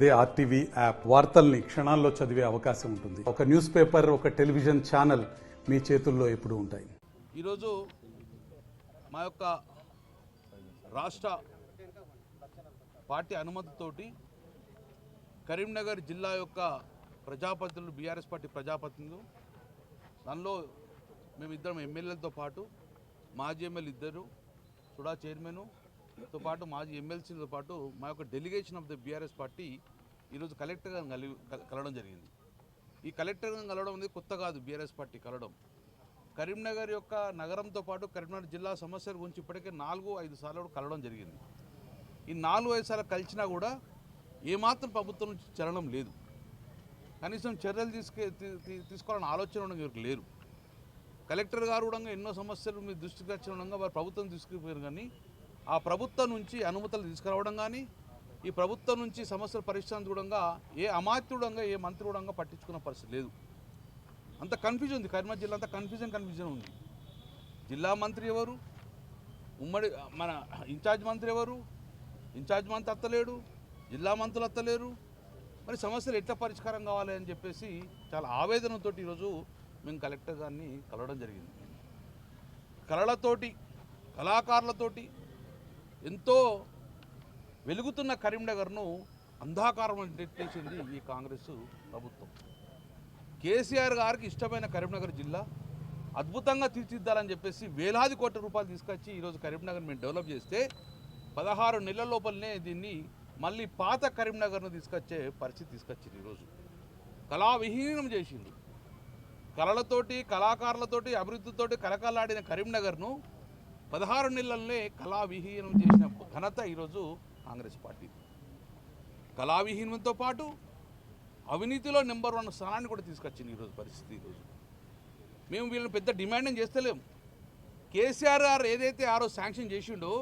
అదే RTV app వార్తల్ని క్షణాల్లో చదివే అవకాశం ఉంటుంది. ఒక న్యూస్ పేపర్, ఒక టెలివిజన్ ఛానల్ మీ చేతుల్లో ఎప్పుడూ ఉంటాయి. ఈరోజు మా యొక్క రాష్ట్ర పార్టీ అనుమతితోటి కరీంనగర్ జిల్లా యొక్క ప్రజాప్రతినిధులు, బీఆర్ఎస్ పార్టీ ప్రజాప్రతినిధులు, దానిలో మేమిద్దరం ఎమ్మెల్యేలతో పాటు మాజీ ఎమ్మెల్యే ఇద్దరు, సుడా చైర్మన్తో పాటు మాజీ ఎమ్మెల్సీలతో పాటు మా యొక్క delegation of the BRS party ఈరోజు కలెక్టర్గా కలవడం జరిగింది. ఈ కలెక్టర్గా కలవడం అనేది కొత్త కాదు. బీఆర్ఎస్ పార్టీ కలవడం కరీంనగర్ యొక్క నగరంతో పాటు కరీంనగర్ జిల్లా సమస్యల గురించి ఇప్పటికే 4-5 సార్లు కలవడం జరిగింది. ఈ 4-5 సార్లు కలిసినా కూడా ఏమాత్రం ప్రభుత్వం నుంచి చలనం లేదు. కనీసం చర్యలు తీసుకోవాలని ఆలోచన ఎవరికి లేరు. కలెక్టర్ గారు కూడా ఎన్నో సమస్యలు మీ దృష్టికి వచ్చిన విధంగా వారు ప్రభుత్వం తీసుకుపోయారు, కానీ ఆ ప్రభుత్వం నుంచి అనుమతులు తీసుకురావడం కానీ, ఈ ప్రభుత్వం నుంచి సమస్యల పరిష్కరించడంగా ఏ అమాత్యుడంగా, ఏ మంత్రి కూడా పట్టించుకున్న పరిస్థితి లేదు. అంత కన్ఫ్యూజన్ ఉంది. కరీంనగర్ జిల్లా అంతా కన్ఫ్యూజన్ ఉంది. జిల్లా మంత్రి ఎవరు, ఉమ్మడి మన ఇన్ఛార్జ్ మంత్రి ఎవరు, ఇన్ఛార్జ్ మంత్రి అత్తలేడు, జిల్లా మంత్రులు అత్తలేరు. మరి సమస్యలు ఎట్లా పరిష్కారం కావాలి అని చెప్పేసి చాలా ఆవేదనతో ఈరోజు మేము కలెక్టర్ గారిని కలవడం జరిగింది. కళలతోటి, కళాకారులతోటి ఎంతో వెలుగుతున్న కరీంనగర్ను అంధాకారం నెట్టేసింది ఈ కాంగ్రెస్ ప్రభుత్వం. కేసీఆర్ గారికి ఇష్టమైన కరీంనగర్ జిల్లా అద్భుతంగా తీర్చిదిద్దాలని చెప్పేసి వేలాది కోట్ల రూపాయలు తీసుకొచ్చి ఈరోజు కరీంనగర్ మేము డెవలప్ చేస్తే 16 నెలల లోపలనే దీన్ని మళ్ళీ పాత కరీంనగర్ను తీసుకొచ్చే పరిస్థితి తీసుకొచ్చింది. ఈరోజు కళావిహీనం చేసింది. కళలతోటి, కళాకారులతోటి, అభివృద్ధితోటి కలకలాడిన కరీంనగర్ను 16 నెలలనే కళావిహీనం చేసిన ఘనత ఈరోజు కాంగ్రెస్ పార్టీ. కళావిహీనంతో పాటు అవినీతిలో నెంబర్ 1 స్థానాన్ని కూడా తీసుకొచ్చింది ఈరోజు పరిస్థితి. ఈరోజు మేము వీళ్ళని పెద్ద డిమాండ్ చేస్తలేము. కేసీఆర్ గారు ఏదైతే ఆ రోజు శాంక్షన్ చేసిండో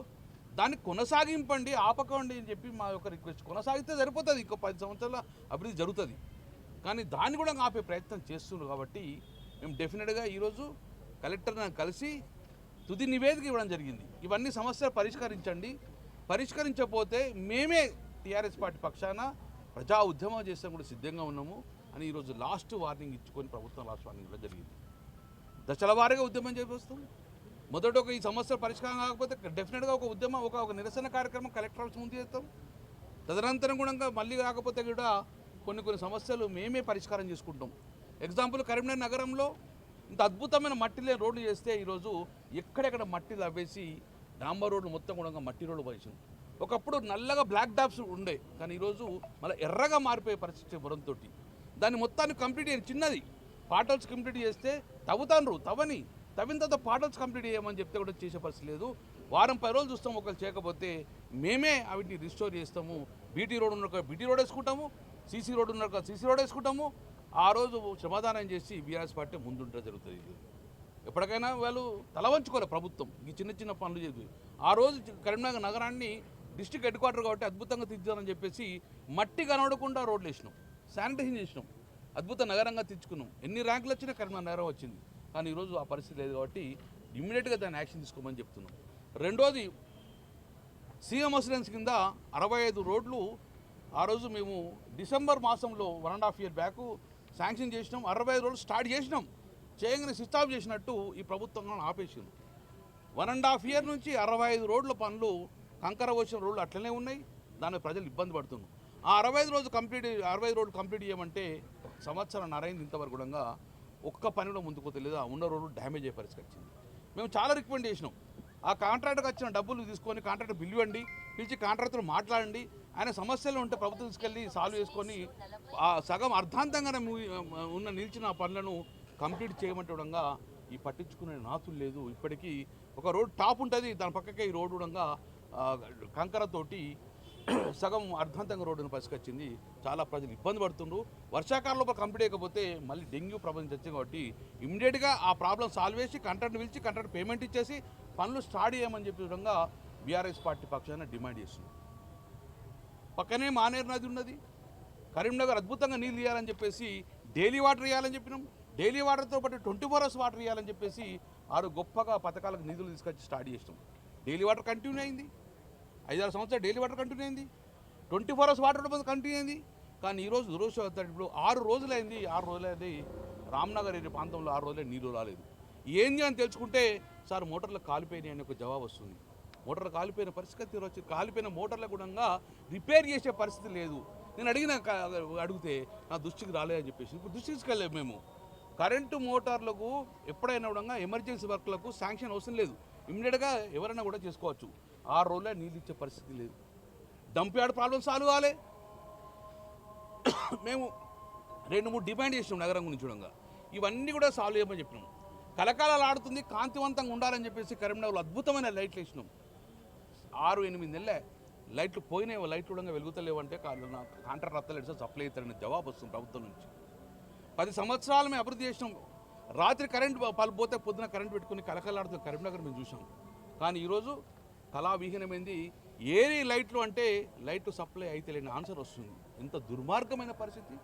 దాన్ని కొనసాగింపండి, ఆపకండి అని చెప్పి మా యొక్క రిక్వెస్ట్. కొనసాగితే సరిపోతుంది, ఇంకో 10 సంవత్సరాల అభివృద్ధి జరుగుతుంది. కానీ దాన్ని కూడా ఆపే ప్రయత్నం చేస్తున్నారు. కాబట్టి మేము డెఫినెట్గా ఈరోజు కలెక్టర్ని కలిసి తుది నివేదిక ఇవ్వడం జరిగింది. ఇవన్నీ సమస్యలు పరిష్కరించండి, పరిష్కరించకపోతే మేమే టీఆర్ఎస్ పార్టీ పక్షాన ప్రజా ఉద్యమం చేస్తాం కూడా సిద్ధంగా ఉన్నాము అని ఈరోజు లాస్ట్ వార్నింగ్ ఇచ్చుకొని ప్రభుత్వం లాస్ట్ వార్నింగ్ ఇవ్వడం జరిగింది. దశల వారీగా ఉద్యమం చేపిస్తాం. మొదట ఈ సమస్యలు పరిష్కారం కాకపోతే డెఫినెట్గా ఒక ఉద్యమం, ఒక నిరసన కార్యక్రమం కలెక్టర్ ఆఫీస్ ముందు చేస్తాం. తదనంతరం కూడా మళ్ళీ కాకపోతే కూడా కొన్ని సమస్యలు మేమే పరిష్కారం చేసుకుంటాం. ఎగ్జాంపుల్, కరీంనగర్ నగరంలో ఇంత అద్భుతమైన మట్టి లేని రోడ్లు చేస్తే ఈరోజు ఎక్కడెక్కడ మట్టిలు అవ్వేసి డాంబర్ రోడ్లు మొత్తం కూడా మట్టి రోడ్లు పోయింది. ఒకప్పుడు నల్లగా బ్లాక్ డాప్స్ ఉండే, కానీ ఈరోజు మళ్ళీ ఎర్రగా మారిపోయే పరిస్థితి వరంతో దాన్ని మొత్తాన్ని కంప్లీట్ చేయండి. చిన్నది పాటల్స్ కంప్లీట్ చేస్తే తవ్విన తర్వాత పాటల్స్ కంప్లీట్ చేయమని చెప్తే కూడా చేసే పరిస్థితి లేదు. వారం 10 రోజులు చూస్తాం, ఒకళ్ళు చేయకపోతే మేమే వీటిని రిస్టోర్ చేస్తాము. బీటీ రోడ్ ఉన్న బీటీ రోడ్ వేసుకుంటాము, సీసీ రోడ్ ఉన్న సీసీ రోడ్ వేసుకుంటాము. ఆ రోజు శ్రమదానం చేసి బీఆర్ఎస్ పార్టీ ముందుంటే జరుగుతుంది. ఎప్పటికైనా వాళ్ళు తలవంచుకోవాలి ప్రభుత్వం ఈ చిన్న పనులు చేసి. ఆ రోజు కరీంనగర్ నగరాన్ని డిస్ట్రిక్ట్ హెడ్ క్వార్టర్ కాబట్టి అద్భుతంగా తీర్చాలని చెప్పేసి మట్టి కనబడకుండా రోడ్లు వేసినాం, శానిటైజేషన్ చేసినాం, అద్భుత నగరంగా తెచ్చుకున్నాం. ఎన్ని ర్యాంకులు వచ్చినా కరీంనగర్ నగరం వచ్చింది. కానీ ఈరోజు ఆ పరిస్థితి లేదు కాబట్టి ఇమ్మీడియట్గా దాన్ని యాక్షన్ తీసుకోమని చెప్తున్నాం. రెండోది, సీఎం రెసిడెన్స్ కింద 65 రోడ్లు ఆ రోజు మేము డిసెంబర్ మాసంలో 1.5 year బ్యాక్ శాంక్షన్ చేసినాం. 65 రోడ్లు స్టార్ట్ చేసినాం. చేయగానే స్టాప్ చేసినట్టు ఈ ప్రభుత్వం ఆపేసింది. 1.5 year నుంచి 65 రోడ్ల పనులు, కంకర వచ్చిన రోడ్లు అట్లనే ఉన్నాయి. దాని ప్రజలు ఇబ్బంది పడుతున్నారు. ఆ 65 రోడ్లు కంప్లీట్ చేయమంటే సంవత్సరం నరైంది. ఇంతవరకు కూడా ఒక్క పని కూడా ముందుకు తెలియదు. ఆ ఉన్న రోడ్లు డ్యామేజ్ అయ్యే పరిస్థితి వచ్చింది. మేము చాలా రికమెండ్ చేసినాం. ఆ కాంట్రాక్టర్కి వచ్చిన డబ్బులు తీసుకొని కాంట్రాక్టర్ బిల్లు ఇవ్వండి, పిలిచి కాంట్రాక్టర్ మాట్లాడండి, ఆయన సమస్యలు ఉంటే ప్రభుత్వం తీసుకెళ్ళి సాల్వ్ చేసుకొని ఆ సగం అర్ధాంతంగానే నిలిచిన పనులను కంప్లీట్ చేయమంటే కూడా ఈ పట్టించుకునే నాతులు లేదు. ఇప్పటికీ ఒక రోడ్ టాప్ ఉంటుంది, దాని పక్కకే ఈ రోడ్డు కూడా కంకరతోటి సగం అర్ధాంతంగా రోడ్డును పరిష్కరించింది. చాలా ప్రజలు ఇబ్బంది పడుతుండ్రు. వర్షాకాలంలో కంప్లీట్ చేయకపోతే మళ్ళీ డెంగ్యూ ప్రపంచం వచ్చింది. కాబట్టి ఇమ్మీడియట్గా ఆ ప్రాబ్లం సాల్వ్ చేసి కాంట్రాక్ట్ పిలిచి కాంట్రాక్ట్ పేమెంట్ ఇచ్చేసి పనులు స్టార్ట్ చేయమని చెప్పే విధంగా బీఆర్ఎస్ పార్టీ పక్షాన డిమాండ్ చేస్తుంది. పక్కనే మానేరు నది ఉన్నది. కరీంనగర్ అద్భుతంగా నీళ్ళు ఇవ్వాలని చెప్పేసి డైలీ వాటర్ ఇవ్వాలని చెప్పినాం. డైలీ వాటర్తో పాటు 24 hours వాటర్ ఇవ్వాలని చెప్పేసి 6 గొప్పగా పథకాలకు నిధులు తీసుకొచ్చి స్టార్ట్ చేసినాం. డైలీ వాటర్ కంటిన్యూ అయింది. 5-6 సంవత్సరాలు డైలీ వాటర్ కంటిన్యూ అయింది. 24 hours వాటర్ కంటిన్యూ అయింది. కానీ ఈరోజు దురదృష్టం ఇప్పుడు 6 రోజులైంది రామ్నగర్ ఏరియా ప్రాంతంలో 6 రోజులే నీళ్ళు రాలేదు. ఏంది అని తెలుసుకుంటే సార్ మోటార్లు కాలిపోయినాయి అని ఒక జవాబు వస్తుంది. మోటార్లు కాలిపోయిన పరిస్థితి వచ్చి కాలిపోయిన మోటార్ల కూడా రిపేర్ చేసే పరిస్థితి లేదు. నేను అడిగితే నా దృష్టికి రాలేదని చెప్పేసి ఇప్పుడు దృష్టికి వెళ్ళలేదు. మేము కరెంటు మోటార్లకు ఎప్పుడైనా కూడా ఎమర్జెన్సీ వర్క్లకు శాంక్షన్ అవసరం లేదు, ఇమ్మీడియట్గా ఎవరైనా కూడా చేసుకోవచ్చు. 6 రోజులే నీళ్ళు ఇచ్చే పరిస్థితి లేదు. డంప్ యార్డ్ ప్రాబ్లం సాల్వ్ కాలే. మేము 2-3 డిమాండ్ చేసినాం నగరం గురించి చూడంగా, ఇవన్నీ కూడా సాల్వ్ చేయమని చెప్పినాం. కలకాలాలు ఆడుతుంది, కాంతివంతంగా ఉండాలని చెప్పేసి కరీంనగర్లో అద్భుతమైన లైట్లు వేసినాం. 6-8 నెలలే లైట్లు పోయినాయి, లైట్లు కూడా వెలుగుతలేవు అంటే కాంట్రాక్టర్ రత్తలేడు సార్ సప్లై అవుతారని జవాబు వస్తుంది ప్రభుత్వం నుంచి. 10 సంవత్సరాలు మేము అభివృద్ధి చేసినాం. రాత్రి కరెంట్ పోతే పొద్దున కరెంట్ పెట్టుకుని కలకలాడుతున్న కరీంనగర్ మేము చూసాం. కానీ ఈరోజు కళావిహీనమైంది. ఏరి లైట్లు అంటే లైట్లు సప్లై అయితే లేని ఆన్సర్ వస్తుంది. ఎంత దుర్మార్గమైన పరిస్థితి.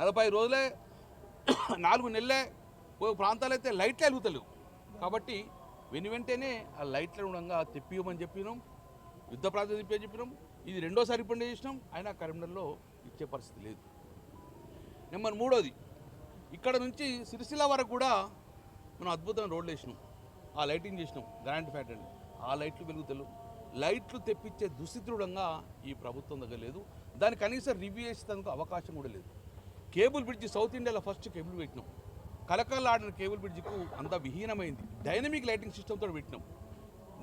40 రోజులే 4 నెలలే ప్రాంతాలు అయితే లైట్లే వెలుగుతలేవు. కాబట్టి వెంటనే ఆ లైట్లను కూడా తెప్పియమని చెప్పినాం, యుద్ధ ప్రాంతం తెప్పని చెప్పినాం. ఇది 2వ ఇప్పుడు చేసినాం, అయినా కరీంనగర్లో ఇచ్చే పరిస్థితి లేదు. నెంబర్ 3, ఇక్కడ నుంచి సిరిసిల్ల వరకు కూడా మనం అద్భుతమైన రోడ్లు వేసినాం, ఆ లైటింగ్ చేసినాం, గ్రాండ్ ఫ్యాట్ అండి. ఆ లైట్లు వెలుగుతలేవు. లైట్లు తెప్పించే దుస్థితిగా ఈ ప్రభుత్వం దగ్గర లేదు. దాని కనీసం రివ్యూ చేసేందుకు అవకాశం కూడా లేదు. కేబుల్ బ్రిడ్జి సౌత్ ఇండియాలో ఫస్ట్ కేబుల్ పెట్టినాం. కలకలాడిన కేబుల్ బ్రిడ్జికు అంత విహీనమైంది. డైనమిక్ లైటింగ్ సిస్టమ్తో పెట్టినాం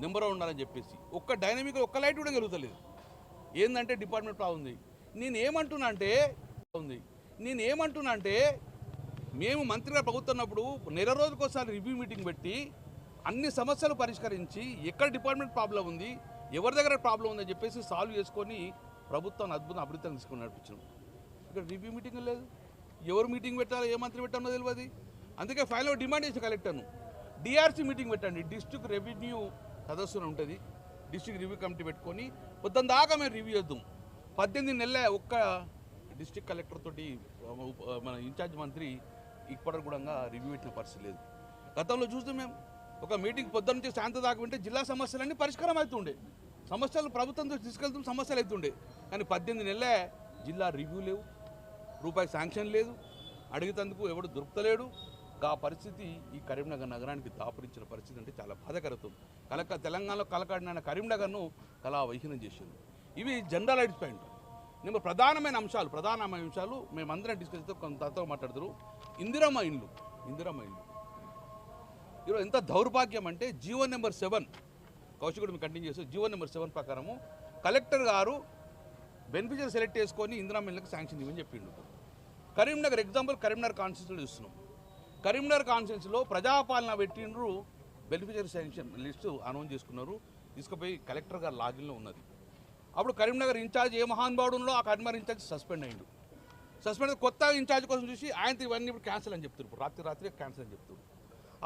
నెంబర్ ఉండాలని చెప్పేసి. ఒక్క డైనమిక్ ఒక్క లైట్ కూడా వెలుగుతలేదు. ఏంటంటే డిపార్ట్మెంట్ ప్రాబ్లం ఉంది. నేనేమంటున్నా అంటే మేము మంత్రిగా ప్రభుత్వం ఉన్నప్పుడు నెల రోజుకోసారి రివ్యూ మీటింగ్ పెట్టి అన్ని సమస్యలు పరిష్కరించి ఎక్కడ డిపార్ట్మెంట్ ప్రాబ్లం ఉంది, ఎవరి దగ్గర ప్రాబ్లం ఉందని చెప్పేసి సాల్వ్ చేసుకొని ప్రభుత్వాన్ని అభివృద్ధి తీసుకుని నడిపించాం. ఇక్కడ రివ్యూ మీటింగ్ లేదు. ఎవరు మీటింగ్ పెట్టాలో, ఏ మంత్రి పెట్టాలో తెలియదు. అందుకే ఫైనల్ డిమాండ్ చేసిన కలెక్టర్ను డిఆర్సీ మీటింగ్ పెట్టండి. డిస్ట్రిక్ట్ రెవెన్యూ సదస్సును ఉంటుంది, డిస్ట్రిక్ట్ రివ్యూ కమిటీ పెట్టుకొని పొద్దున్న దాకా మేము రివ్యూ చేద్దాం. 18 నెలలే ఒక్క డిస్ట్రిక్ట్ కలెక్టర్ తోటి మన ఇన్ఛార్జ్ మంత్రి ఇప్పటికి కూడా రివ్యూ పెట్టిన పరిస్థితి లేదు. గతంలో చూస్తే మేము ఒక మీటింగ్ పొద్దున్న నుంచి సాయంత్రం దాకా వింటే జిల్లా సమస్యలన్నీ పరిష్కారం అవుతుండే, సమస్యలు ప్రభుత్వంతో తీసుకెళ్తూ సమస్యలు అవుతుండే. కానీ 18 నెలలే జిల్లా రివ్యూ లేవు, రూపాయి శాంక్షన్ లేదు, అడిగేందుకు ఎవడు దొరుకుతలేడు. ఆ పరిస్థితి ఈ కరీంనగర్ నగరానికి దాపురించిన పరిస్థితి అంటే చాలా బాధాకరం. తెలంగాణలో కలకాడిన కరీంనగర్ను కళావిహీనం చేసింది. ఇవి జనరల్ ఐడిస్ పాయింట్. నేను ప్రధానమైన అంశాలు మేమందరం డిస్కస్ చేస్తే కొంతతో మాట్లాడుతారు. ఇందిరమ్మ ఇండ్లు ఈరోజు ఎంత దౌర్భాగ్యం అంటే జీవో నెంబర్ 7 కౌశికుడు మేము కంటిన్యూ చేస్తాం. జీవో నెంబర్ 7 ప్రకారము కలెక్టర్ గారు బెనిఫిషియరీ సెలెక్ట్ చేసుకొని ఇందిరమ్మ ఇళ్ళకి శాంక్షన్ ఇవ్వని చెప్పిండు. కరీంనగర్ ఎగ్జాంపుల్ కరీంనగర్ కాన్స్టిట్యూన్సీలో చూస్తున్నాం. కరీంనగర్ కాన్స్టిట్యూన్సీలో ప్రజాపాలన పెట్టిండ్రు, బెనిఫిషియరీ శాంక్షన్ లిస్టు అనౌన్స్ చేసుకున్నారు, తీసుకుపోయి కలెక్టర్ గారు లాగిన్లో ఉన్నది. అప్పుడు కరీంనగర్ ఇన్ఛార్జ్ ఏ మహానుభావుడులో ఆ కరీంనగర్ ఇన్ఛార్జ్ సస్పెండ్ అయ్యిండు. కొత్త ఇన్ఛార్జ్ కోసం చూసి ఆయన ఇవన్నీ ఇప్పుడు క్యాన్సిల్ అని చెప్తారు. ఇప్పుడు రాత్రి క్యాన్సిల్ అని చెప్తారు.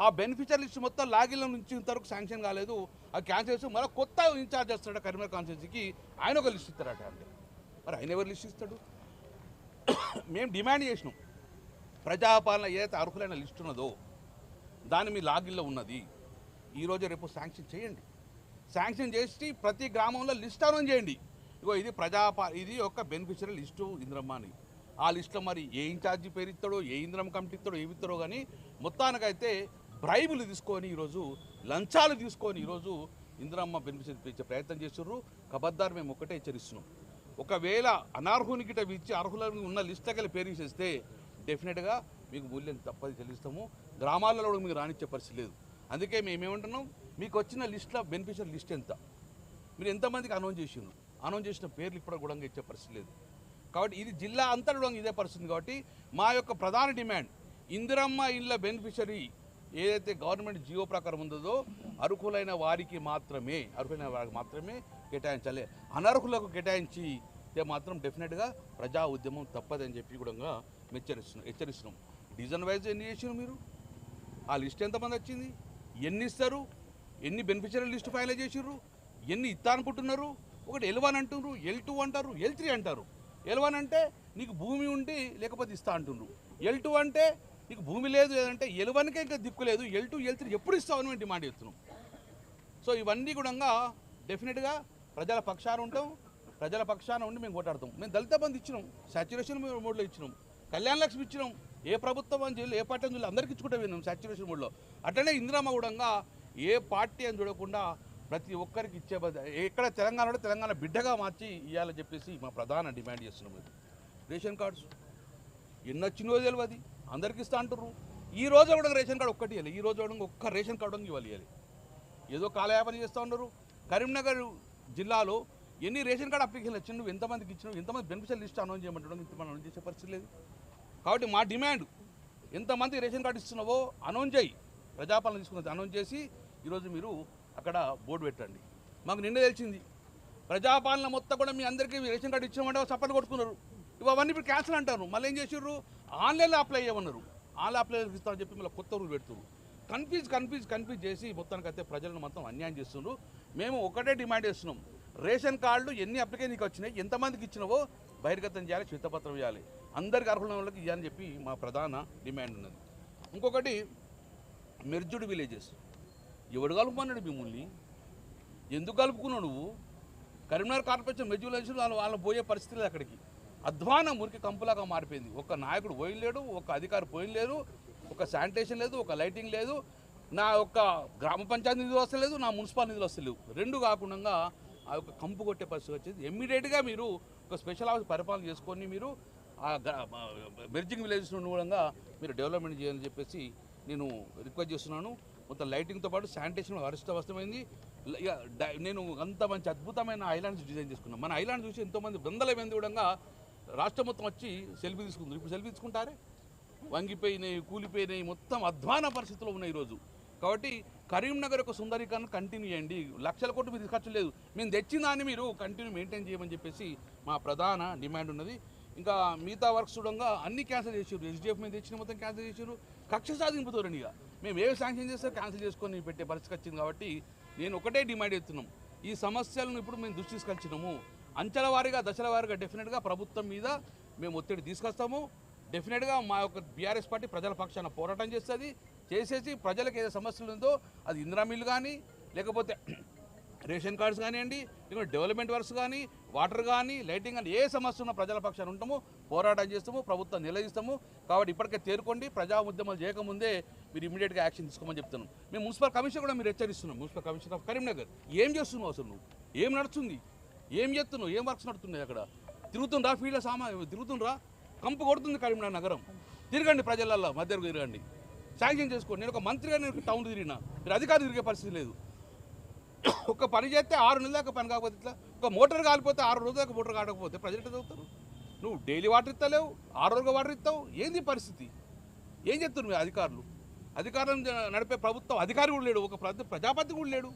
ఆ బెనిఫిషియరీ లిస్ట్ మొత్తం లాగిన్లో నుంచి ఇంతవరకు శాంక్షన్ కాలేదు. ఆ క్యాన్సిల్ చేసి మరో కొత్త ఇన్ఛార్జ్ వస్తాడు కరీంనగర్ కాన్స్టిట్యూన్సీకి, ఆయన ఒక లిస్ట్ ఇస్తారట. అంటే మరి ఆయన ఎవరు లిస్ట్ ఇస్తాడు? మేము డిమాండ్ చేసినాం, ప్రజాపాలన ఏదైతే అర్హులైన లిస్ట్ ఉన్నదో దాన్ని మీ లాగిన్లో ఉన్నది, ఈరోజు రేపు శాంక్షన్ చేయండి. శాంక్షన్ చేసి ప్రతి గ్రామంలో లిస్ట్ అనౌన్స్ చేయండి. ఇగో ఇది ఇది ఒక బెనిఫిషియరీ లిస్టు ఇందిరమ్మ అని. ఆ లిస్టులో మరి ఏ ఇన్ఛార్జి పేరు ఇస్తాడో, ఏ ఇందిరమ్మ కమిటీ ఇస్తాడో, ఏమి ఇస్తారో కానీ మొత్తానికైతే బ్రైబులు తీసుకొని ఈరోజు లంచాలు తీసుకొని ఈరోజు ఇందిరమ్మ బెనిఫిషియరీ ఇచ్చే ప్రయత్నం చేస్తున్నారు. కబద్దారు మేము ఒకటే హెచ్చరిస్తున్నాం, ఒకవేళ అనర్హునికి ఇచ్చి అర్హులను ఉన్న లిస్టుకెళ్ళి పేరు చేస్తే డెఫినెట్గా మీకు మూల్యం తప్పది చెల్లిస్తాము. గ్రామాలలో కూడా మీకు రానిచ్చే పరిస్థితి లేదు. అందుకే మేమేమంటున్నాం, మీకు వచ్చిన లిస్టులో బెనిఫిషియరీ లిస్ట్ ఎంత, మీరు ఎంతమందికి అనౌన్స్ చేసిన పేర్లు ఇప్పుడు కూడా ఇచ్చే పరిస్థితి లేదు. కాబట్టి ఇది జిల్లా అంతటా కూడా ఇదే పరిస్థితి. కాబట్టి మా యొక్క ప్రధాన డిమాండ్ ఇందిరమ్మ ఇళ్ళ బెనిఫిషరీ ఏదైతే గవర్నమెంట్ జియో ప్రకారం ఉందో అర్హులైన వారికి మాత్రమే కేటాయించాలి. అనర్హులకు కేటాయించి మాత్రం డెఫినెట్గా ప్రజా ఉద్యమం తప్పదని చెప్పి కూడా హెచ్చరిస్తున్నాం. డివిజన్ వైజ్ ఎన్ని చేసినారు మీరు? ఆ లిస్ట్ ఎంతమంది వచ్చింది, ఎన్ని ఇస్తారు, ఎన్ని బెనిఫిషియరీ లిస్ట్ ఫైల్ చేసిర్రు, ఎన్ని ఇస్తా అనుకుంటున్నారు? ఒకటి L1 అంటున్నారు, L2 అంటారు, L3 అంటారు. L1 అంటే నీకు భూమి ఉండి లేకపోతే ఇస్తా అంటున్నారు. L2 అంటే నీకు భూమి లేదు, లేదంటే L1కే ఇంకా దిక్కు లేదు, L2, L3 ఎప్పుడు ఇస్తామని మేము డిమాండ్ చేస్తున్నాం. సో ఇవన్నీ కూడా డెఫినెట్గా ప్రజల పక్షాన ఉంటాం. ప్రజల పక్షాన ఉండి మేము కొట్లాడతాం. మేము దళిత బంధు ఇచ్చినాం, సాచ్యురేషన్ మోడ్లో ఇచ్చినాం, కళ్యాణ లక్ష్మి ఇచ్చినాం, ఏ ప్రభుత్వం అని చెప్పి ఏ పార్టీ అని చెప్పి అందరికీ ఇచ్చుకుంటూ విన్నాం సాచ్యురేషన్ మోడ్లో. అట్లనే ఇందిరామ్మ కూడా ఏ పార్టీ అని చూడకుండా ప్రతి ఒక్కరికి ఇచ్చే ఎక్కడ తెలంగాణలో తెలంగాణ బిడ్డగా మార్చి ఇవ్వాలని చెప్పేసి మా ప్రధాన డిమాండ్ చేస్తున్నాం. రేషన్ కార్డ్స్ ఎన్నొచ్చినో తెలియదు, అందరికి ఇస్తా అంటారు. ఈ రోజు కూడా రేషన్ కార్డు ఒక్కటి ఇవ్వాలి, ఈ రోజు కూడా ఒక్క రేషన్ కార్డు ఇవ్వాలి. ఏదో కాలయాపన చేస్తూ ఉన్నారు. కరీంనగర్ జిల్లాలో ఎన్ని రేషన్ కార్డు అప్లికేషన్ వచ్చింది, నువ్వు ఎంతమందికి ఇచ్చినావు, ఎంతమంది బెనిఫిషియల్ లిస్ట్ అనౌన్స్ చేయమంటాడు, ఇంత మనం అనౌన్స్ చేసే పరిస్థితి లేదు. కాబట్టి మా డిమాండ్ ఎంతమంది రేషన్ కార్డు ఇస్తున్నావో అనౌన్స్ చేయి, ప్రజాపాలన తీసుకున్నది అనౌన్స్ చేసి ఈరోజు మీరు అక్కడ బోర్డు పెట్టండి. మాకు నిన్న తెలిసింది ప్రజాపాలన మొత్తం కూడా మీ అందరికీ రేషన్ కార్డు ఇచ్చామంటే సపోర్ట్ కొట్టుకున్నారు. ఇవన్నీ ఇప్పుడు క్యాన్సిల్ అంటారు. మళ్ళీ ఏం చేసారు, ఆన్లైన్లో అప్లై చేయమన్నారు. ఆన్లైన్ అప్లై ఇస్తామని చెప్పి మళ్ళీ కొత్త రూల్ పెడుతున్నారు. కన్ఫ్యూజ్ చేసి మొత్తానికి అయితే ప్రజలను మొత్తం అన్యాయం చేస్తున్నారు. మేము ఒకటే డిమాండ్ చేస్తున్నాం, రేషన్ కార్డులు ఎన్ని అప్లికేషన్కి వచ్చినాయి, ఎంతమందికి ఇచ్చినావో బహిర్గతం చేయాలి, శ్వేతపత్రం ఇవ్వాలి, అందరికి అర్హుల వాళ్ళకి ఇవ్వాలని చెప్పి మా ప్రధాన డిమాండ్ ఉన్నది. ఇంకొకటి మెర్జుడ్ విలేజెస్. ఎవడు కలుపుకున్నాడు మిమ్మల్ని, ఎందుకు కలుపుకున్నావు నువ్వు? కరీంనగర్ కార్పొరేషన్ మెర్జుడ్ విలేజెస్ వాళ్ళు పోయే పరిస్థితి లేదు. అక్కడికి అధ్వానం మురికి కంపులాగా మారిపోయింది. ఒక నాయకుడు పోయిలేడు, ఒక అధికారి పోయిలేరు, ఒక శానిటేషన్ లేదు, ఒక లైటింగ్ లేదు, నా యొక్క గ్రామ పంచాయతీ నిధులు వస్తలేదు, నా మున్సిపల్ నిధులు వస్తలేవు. రెండు కాకుండా ఆ యొక్క కంపు కొట్టే పరిస్థితి వచ్చేది. ఇమ్మీడియట్గా మీరు ఒక స్పెషల్ ఆఫీస్ పరిపాలన చేసుకొని మీరు ఆ మెర్జింగ్ విలేజెస్ కూడా మీరు డెవలప్మెంట్ చేయాలని చెప్పేసి నేను రిక్వెస్ట్ చేస్తున్నాను. మొత్తం లైటింగ్తో పాటు శానిటేషన్ అరిష్టవస్తమైంది. నేను అంత మంచి అద్భుతమైన ఐలాండ్స్ డిజైన్ చేసుకున్నాను. మన ఐలాండ్ చూసి ఎంతోమంది వందల మంది కూడా రాష్ట్రం మొత్తం వచ్చి సెల్ఫీ తీసుకుంటారు. ఇప్పుడు సెల్ఫీ తీసుకుంటారే, వంగిపోయినాయి, కూలిపోయినాయి, మొత్తం అధ్వాన పరిస్థితుల్లో ఉన్నాయి ఈరోజు. కాబట్టి కరీంనగర్ యొక్క సుందరీకరణ కంటిన్యూ చేయండి. లక్షల కోట్లు మీరు ఖర్చు లేదు, మేము తెచ్చిన దాన్ని మీరు కంటిన్యూ మెయింటైన్ చేయమని చెప్పేసి మా ప్రధాన డిమాండ్ ఉన్నది. ఇంకా మిగతా వర్క్స్ చూడంగా అన్ని క్యాన్సిల్ చేసారు. ఎస్డిఎఫ్ మీద తెచ్చిన మొత్తం క్యాన్సిల్ చేసారు. కక్ష సాధింపుతోరండి. ఇక మేము ఏ శాంక్షన్ చేస్తే క్యాన్సిల్ చేసుకొని పెట్టే పరిస్థితి వచ్చింది. కాబట్టి నేను ఒకటే డిమాండ్ చేస్తున్నాం, ఈ సమస్యలను ఇప్పుడు మేము దృష్టి తీసుకొచ్చినాము. అంచెల వారీగా, దశల వారీగా డెఫినెట్గా ప్రభుత్వం మీద మేము ఒత్తిడి తీసుకొస్తాము. డెఫినెట్గా మా యొక్క బీఆర్ఎస్ పార్టీ ప్రజల పక్షాన పోరాటం చేసేసి ప్రజలకు ఏదో సమస్యలు ఉందో అది ఇందిరా మిల్లు కానీ, లేకపోతే రేషన్ కార్డ్స్ కానివ్వండి, లేకపోతే డెవలప్మెంట్ వర్క్స్ కానీ, వాటర్ కానీ, లైటింగ్ కానీ, ఏ సమస్య ఉన్నా ప్రజల పక్షాన ఉంటాము, పోరాటం చేస్తాము, ప్రభుత్వం నిలదీస్తాము. కాబట్టి ఇప్పటికే తేరుకోండి, ప్రజా ఉద్యమాలు చేయకముందే మీరు ఇమీడియట్గా యాక్షన్ తీసుకోమని చెప్తున్నాం. మేము మున్సిపల్ కమిషన్ కూడా మీరు హెచ్చరిస్తున్నాం. మున్సిపల్ కమిషన్ ఆఫ్ కరీంనగర్ ఏం చేస్తున్నావు అసలు, నువ్వు ఏం నడుస్తుంది, ఏం చేస్తున్నావు, ఏం వర్క్స్ నడుతున్నాయి అక్కడ? తిరుగుతుండ్రా, ఫీల్డ్లో తిరుగుతుండ్రా, కంపు కొడుతుంది కరీంనగర్ నగరం. తిరగండి, ప్రజలల్లో మధ్యలో తిరగండి, శాంక్షన్ చేసుకోండి. నేను ఒక మంత్రిగా నేను టౌన్ తిరిగినా, మీరు అధికారులు తిరిగే పరిస్థితి లేదు. ఒక పని చేస్తే 6 నెలల దాకా పని కాకపోతే ఇట్లా, ఒక మోటార్ కాలిపోతే 6 రోజుల దాకా మోటార్ కాకపోతే ప్రజలు ఎట్లా చదువుతారు? నువ్వు డైలీ వాటర్ ఇస్తలేవు, 6 రోజులుగా వాటర్ ఇస్తావు, ఏంది పరిస్థితి? ఏం చెప్తున్నారు మీ అధికారులను నడిపే ప్రభుత్వం అధికారి కూడా లేడు, ఒక ప్రజాపతి కూడా లేడు.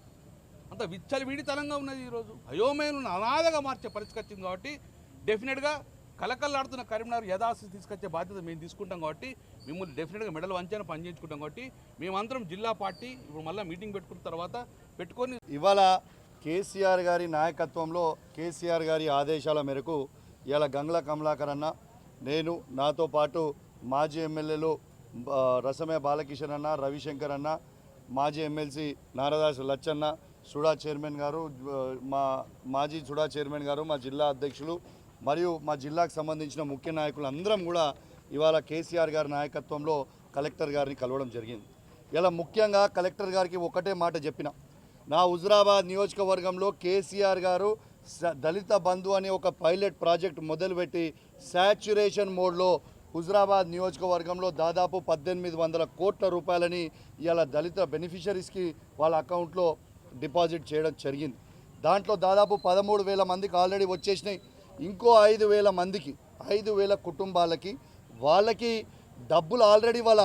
అంత విచ్చలవిడితనంగా ఉన్నది ఈరోజు. అయోమయం అనాథగా మార్చే పరిస్థితి వచ్చింది. కాబట్టి డెఫినెట్గా కలకల్లాడుతున్న కరీంనగర్ యథాస్థితి తీసుకొచ్చే బాధ్యత మేము తీసుకుంటాం. కాబట్టి మిమ్మల్ని డెఫినెట్గా మెడల్ వంచాను పనిచేయించుకుంటాం. కాబట్టి మేమందరం జిల్లా పార్టీ ఇప్పుడు మళ్ళీ మీటింగ్ పెట్టుకున్న తర్వాత పెట్టుకొని ఇవాళ కేసీఆర్ గారి నాయకత్వంలో, కేసీఆర్ గారి ఆదేశాల మేరకు ఇవాళ గంగ్ల కమలాకర్ అన్న, నేను, నాతో పాటు మాజీ ఎమ్మెల్యేలు రసమే బాలకిషన్ అన్న, రవిశంకర్ అన్న, మాజీ ఎమ్మెల్సీ నారదాస్ లచ్చన్న, సుడా చైర్మన్ గారు, మా మాజీ సుడా చైర్మన్ గారు, మా జిల్లా అధ్యక్షులు మరియు మా జిల్లాకు సంబంధించిన ముఖ్య నాయకులు అందరం కూడా ఇవాళ కేసీఆర్ గారి నాయకత్వంలో కలెక్టర్ గారిని కలవడం జరిగింది. ఇలా ముఖ్యంగా కలెక్టర్ గారికి ఒకటే మాట చెప్పిన, నా హుజురాబాద్ నియోజకవర్గంలో కేసీఆర్ గారు దళిత బంధు అనే ఒక పైలట్ ప్రాజెక్ట్ మొదలుపెట్టి శాచ్యురేషన్ మోడ్లో హుజురాబాద్ నియోజకవర్గంలో దాదాపు 1800 కోట్ల రూపాయలని ఇలా దళిత బెనిఫిషరీస్కి వాళ్ళ అకౌంట్లో డిపాజిట్ చేయడం జరిగింది. దాంట్లో దాదాపు 13,000 మందికి ఆల్రెడీ వచ్చేసినాయి. ఇంకో 5,000 మందికి, 5,000 కుటుంబాలకి వాళ్ళకి డబ్బులు ఆల్రెడీ వాళ్ళ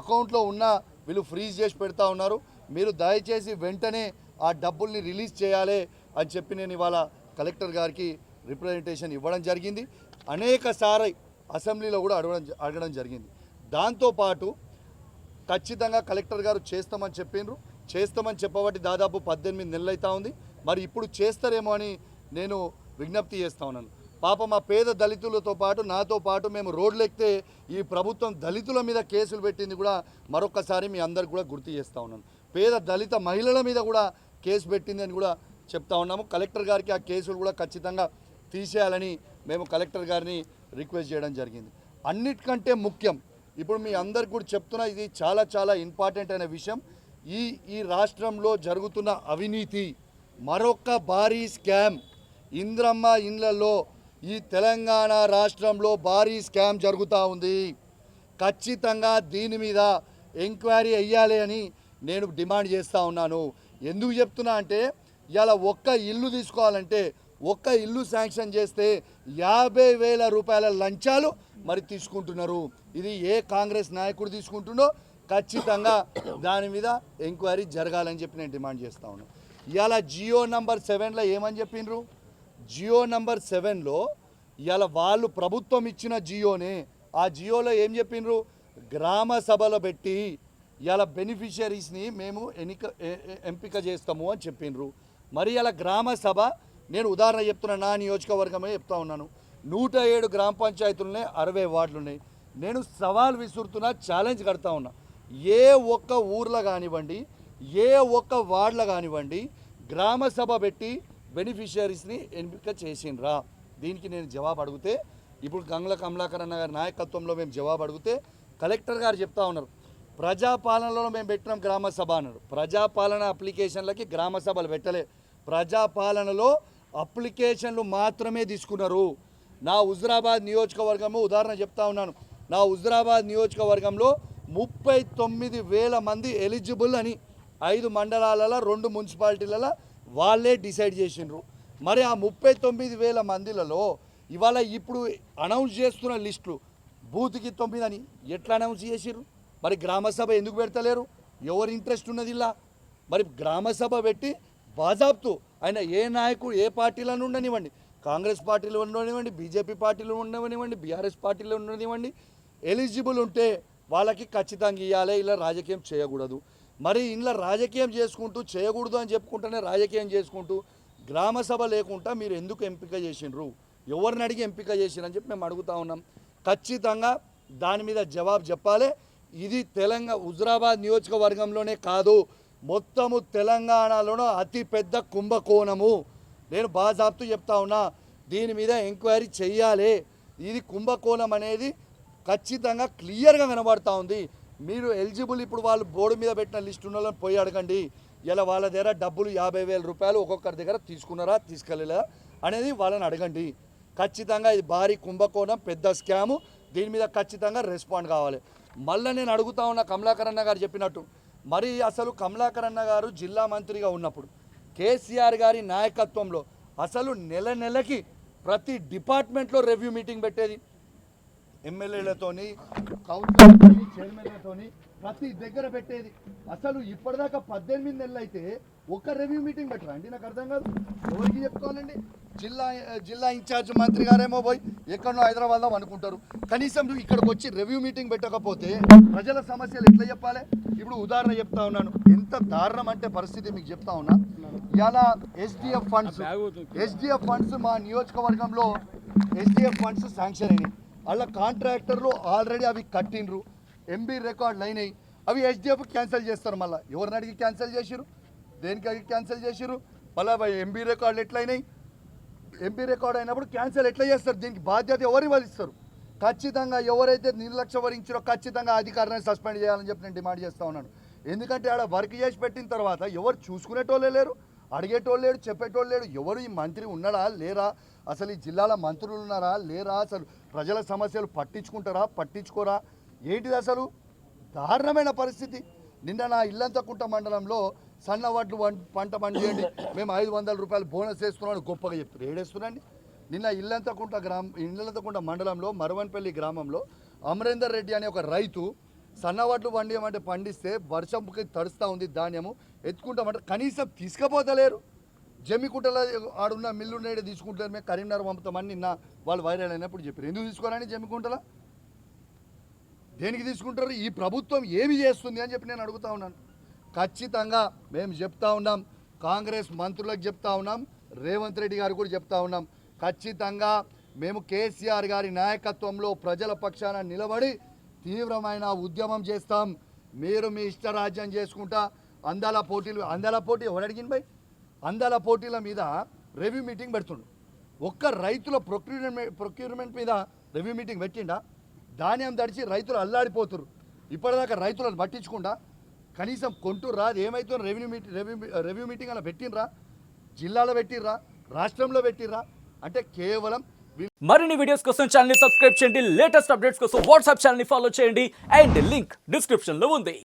అకౌంట్లో ఉన్న వీళ్ళు ఫ్రీజ్ చేసి పెడతా ఉన్నారు. మీరు దయచేసి వెంటనే ఆ డబ్బుల్ని రిలీజ్ చేయాలి అని చెప్పి నేను ఇవాళ కలెక్టర్ గారికి రిప్రజెంటేషన్ ఇవ్వడం జరిగింది. అనేకసారి అసెంబ్లీలో కూడా అడగడం జరిగింది. దాంతోపాటు ఖచ్చితంగా కలెక్టర్ గారు చేస్తామని చెప్పబట్టి దాదాపు 18 నెలలు అవుతా ఉంది. మరి ఇప్పుడు చేస్తారేమో అని నేను విజ్ఞప్తి చేస్తా ఉన్నాను. పాప మా పేద దళితులతో పాటు నాతో పాటు మేము రోడ్లు ఎక్కితే ఈ ప్రభుత్వం దళితుల మీద కేసులు పెట్టింది కూడా మరొకసారి మీ అందరికి కూడా గుర్తు చేస్తూ ఉన్నాను. పేద దళిత మహిళల మీద కూడా కేసు పెట్టింది అని కూడా చెప్తా ఉన్నాము. కలెక్టర్ గారికి ఆ కేసులు కూడా ఖచ్చితంగా తీసేయాలని మేము కలెక్టర్ గారిని రిక్వెస్ట్ చేయడం జరిగింది. అన్నిటికంటే ముఖ్యం ఇప్పుడు మీ అందరికి కూడా చెప్తున్నా, ఇది చాలా చాలా ఇంపార్టెంట్ అయిన విషయం. ఈ రాష్ట్రంలో జరుగుతున్న అవినీతి మరొక భారీ స్కామ్, ఇంద్రమ్మ ఇండ్లలో ఈ తెలంగాణ రాష్ట్రంలో భారీ స్కామ్ జరుగుతూ ఉంది. ఖచ్చితంగా దీని మీద ఎంక్వైరీ అయ్యాలి అని నేను డిమాండ్ చేస్తూ ఉన్నాను. ఎందుకు చెప్తున్నా అంటే ఇలా ఒక్క ఇల్లు తీసుకోవాలంటే ఒక్క ఇల్లు శాంక్షన్ చేస్తే 50,000 రూపాయల లంచాలు మరి తీసుకుంటున్నారు. ఇది ఏ కాంగ్రెస్ నాయకుడు తీసుకుంటుండో ఖచ్చితంగా దాని మీద ఎంక్వైరీ జరగాలని చెప్పి నేను డిమాండ్ చేస్తూ ఉన్నాను. ఇవాళ జియో నంబర్ 7లో ఏమని చెప్పిండ్రు? జియో నంబర్ 7లో ఇవాళ వాళ్ళు ప్రభుత్వం ఇచ్చిన జియోనే, ఆ జియోలో ఏం చెప్పిండ్రు? గ్రామ సభలో పెట్టి ఇవాళ బెనిఫిషియరీస్ని మేము ఎంపిక చేస్తాము అని చెప్పిండ్రు. మరి ఇలా గ్రామ సభ, నేను ఉదాహరణ చెప్తున్నా, నా నియోజకవర్గమే చెప్తా ఉన్నాను. 107 గ్రామ పంచాయతీలు ఉన్నాయి, 60 వార్డులు ఉన్నాయి. నేను సవాల్ విసురుతున్నా, ఛాలెంజ్ కడతా ఉన్నా. ఏ ఒక్క ఊర్లో కానివ్వండి, ఏ ఒక్క వార్డులో కానివ్వండి గ్రామ సభ పెట్టి బెనిఫిషియరీస్ని ఎంపిక చేసిండ్రా? దీనికి నేను జవాబు అడిగితే, ఇప్పుడు గంగుల కమలాకర్ అన్న గారి నాయకత్వంలో మేము జవాబు అడిగితే కలెక్టర్ గారు చెప్తా ఉన్నారు, ప్రజాపాలనలో మేము పెట్టినాం గ్రామ సభ అన్నారు. ప్రజాపాలన అప్లికేషన్లకి గ్రామ సభలు పెట్టలే, ప్రజాపాలనలో అప్లికేషన్లు మాత్రమే తీసుకున్నారు. నా హుజురాబాద్ నియోజకవర్గము ఉదాహరణ చెప్తా ఉన్నాను. నా హుజురాబాద్ నియోజకవర్గంలో 39,000 మంది ఎలిజిబుల్ అని 5 మండలాలలో 2 మున్సిపాలిటీలలో వాళ్ళే డిసైడ్ చేసిండ్రు. మరి ఆ 39,000 మందిలలో ఇవాళ ఇప్పుడు అనౌన్స్ చేస్తున్న లిస్టులు బూత్కి 9 అని ఎట్లా అనౌన్స్ చేసిర్రు? మరి గ్రామ సభ ఎందుకు పెడతలేరు? ఎవరు ఇంట్రెస్ట్ ఉన్నది ఇలా? మరి గ్రామ సభ పెట్టి బాజాబ్తు ఆయన ఏ నాయకుడు ఏ పార్టీలను ఉండనివ్వండి, కాంగ్రెస్ పార్టీలో ఉండనివ్వండి, బీజేపీ పార్టీలో ఉండనివ్వండి, బీఆర్ఎస్ పార్టీలో ఉండనివ్వండి, ఎలిజిబుల్ ఉంటే వాళ్ళకి ఖచ్చితంగా ఇవ్వాలి. ఇలా రాజకీయం చేయకూడదు. మరి ఇలా రాజకీయం చేసుకుంటూ చేయకూడదు అని చెప్పుకుంటూనే రాజకీయం చేసుకుంటూ గ్రామ సభ లేకుండా మీరు ఎందుకు ఎంపిక చేసిండ్రు? ఎవరిని అడిగి ఎంపిక చేసిరని చెప్పి మేము అడుగుతా ఉన్నాం. ఖచ్చితంగా దాని మీద జవాబు చెప్పాలి. ఇది హుజురాబాద్ నియోజకవర్గంలోనే కాదు, మొత్తము తెలంగాణలోనూ అతి పెద్ద కుంభకోణము. నేను బాజాబ్తు చెప్తా ఉన్నా, దీని మీద ఎంక్వైరీ చెయ్యాలి. ఇది కుంభకోణం అనేది ఖచ్చితంగా క్లియర్గా కనబడతా ఉంది. మీరు ఎలిజిబుల్, ఇప్పుడు వాళ్ళు బోర్డు మీద పెట్టిన లిస్టు ఉన్న వాళ్ళని పోయి అడగండి. ఇలా వాళ్ళ దగ్గర డబ్బులు 50,000 రూపాయలు ఒక్కొక్కరి దగ్గర తీసుకున్నారా తీసుకెళ్ళలేదా అనేది వాళ్ళని అడగండి. ఖచ్చితంగా ఇది భారీ కుంభకోణం, పెద్ద స్కాము. దీని మీద ఖచ్చితంగా రెస్పాండ్ కావాలి. మళ్ళీ నేను అడుగుతా ఉన్న కమలాకర్ అన్న గారు చెప్పినట్టు, మరి అసలు కమలాకర్ అన్న గారు జిల్లా మంత్రిగా ఉన్నప్పుడు కేసీఆర్ గారి నాయకత్వంలో అసలు నెలకి ప్రతి డిపార్ట్మెంట్లో రివ్యూ మీటింగ్ పెట్టేది. ఎమ్మెల్యేలతోని, కౌన్సిలర్తోని, చైర్మన్లతోని ప్రతి దగ్గర పెట్టేది. అసలు ఇప్పటిదాకా 18 నెలలు అయితే ఒక రివ్యూ మీటింగ్ పెట్టరా అండి? నాకు అర్థం కాదు. ఎవరికి చెప్పుకోవాలండి? జిల్లా ఇన్ఛార్జ్ మంత్రి గారేమో పోయి ఎక్కడో హైదరాబాద్లో అనుకుంటారు. కనీసం ఇక్కడికి వచ్చి రివ్యూ మీటింగ్ పెట్టకపోతే ప్రజల సమస్యలు ఎట్లా చెప్పాలి? ఇప్పుడు ఉదాహరణ చెప్తా ఉన్నాను, ఎంత దారుణం అంటే పరిస్థితి మీకు చెప్తా ఉన్నా. ఇలా ఎస్డిఎఫ్ ఫండ్స్ మా నియోజకవర్గంలో ఎస్డిఎఫ్ ఫండ్స్ శాంక్షన్ అయినాయి. అలా కాంట్రాక్టర్లు ఆల్రెడీ అవి కట్టిండ్రు, ఎంబీ రికార్డులు అయినాయి. అవి ఎస్డిఎఫ్ క్యాన్సిల్ చేస్తారు. మళ్ళీ ఎవరిని అడిగి క్యాన్సిల్ చేసిరు? దేనికి అడిగి క్యాన్సిల్ చేసిరు? మళ్ళీ ఎంబీ రికార్డులు ఎట్లయినాయి? ఎంపీ రికార్డ్ అయినప్పుడు క్యాన్సిల్ ఎట్లా చేస్తారు? దీనికి బాధ్యత ఎవరు వహిస్తారు? ఖచ్చితంగా ఎవరైతే నిర్లక్ష్య వహించారో ఖచ్చితంగా అధికారాన్ని సస్పెండ్ చేయాలని చెప్పి నేను డిమాండ్ చేస్తూ ఉన్నాను. ఎందుకంటే ఆడ వర్క్ చేసి పెట్టిన తర్వాత ఎవరు చూసుకునేటోళ్ళే లేరు, అడిగేటోళ్ళు లేడు, చెప్పేటోళ్ళు లేడు. ఎవరు ఈ మంత్రి ఉన్నాడా లేరా? అసలు ఈ జిల్లాలో మంత్రులు ఉన్నారా లేరా? అసలు ప్రజల సమస్యలు పట్టించుకుంటారా పట్టించుకోరా? ఏంటిది అసలు? దారుణమైన పరిస్థితి. నిన్న నా ఇల్లంతకుంట మండలంలో సన్న వడ్లు పంట పండియండి, మేము 500 రూపాయలు బోనస్ వేస్తున్నామని గొప్పగా చెప్తారు. ఏడేస్తున్నాండి? నిన్న ఇల్లంతకుంట మండలంలో మరవన్పల్లి గ్రామంలో అమరేందర్ రెడ్డి అనే ఒక రైతు సన్నవడ్లు పండియమంటే పండిస్తే వర్షంకి తడుస్తూ ఉంది, ధాన్యము ఎత్తుకుంటామంటే కనీసం తీసుకుపోతలేరు. జమ్మికుంటలో ఆడున్న మిల్లు నేడే తీసుకుంటారు, మేము కరీంనగర్ పంపుతామని నిన్న వాళ్ళు వైరల్ అయినప్పుడు చెప్పారు. ఎందుకు తీసుకోవాలని జమ్మికుంటలో? దేనికి తీసుకుంటారు? ఈ ప్రభుత్వం ఏమి చేస్తుంది అని చెప్పి నేను అడుగుతా ఉన్నాను. ఖచ్చితంగా మేము చెప్తా ఉన్నాం, కాంగ్రెస్ మంత్రులకు చెప్తా ఉన్నాం, రేవంత్ రెడ్డి గారు కూడా చెప్తా ఉన్నాం. ఖచ్చితంగా మేము కేసీఆర్ గారి నాయకత్వంలో ప్రజల పక్షాన నిలబడి తీవ్రమైన ఉద్యమం చేస్తాం. మీరు మీ ఇష్టరాజ్యం చేసుకుంటా అందాల పోటీ ఎవరు అడిగిన భయ్? అందాల పోటీల మీద రివ్యూ మీటింగ్ పెడుతుండు. ఒక్క రైతుల ప్రొక్యూర్మెంట్ మీద రివ్యూ మీటింగ్ పెట్టిండా? ధాన్యం తడిచి రైతులు అల్లాడిపోతున్నారు. ఇప్పటిదాకా రైతులను పట్టించకుండా కనీసం కొంటుర్రా? అది ఏమైతుందో రివ్యూ మీటింగ్ అలా పెట్టినరా? జిల్లాలో పెట్టిర్రా? రాష్ట్రంలో పెట్టిర్రా? అంటే కేవలం మరిన్ని వీడియోస్ కోసం ఛానల్ ని సబ్స్క్రైబ్ చేయండి. లేటెస్ట్ అప్డేట్స్ కోసం వాట్సాప్ ఛానల్ ని ఫాలో చేయండి. అండ్ లింక్ డిస్క్రిప్షన్ లో ఉంది.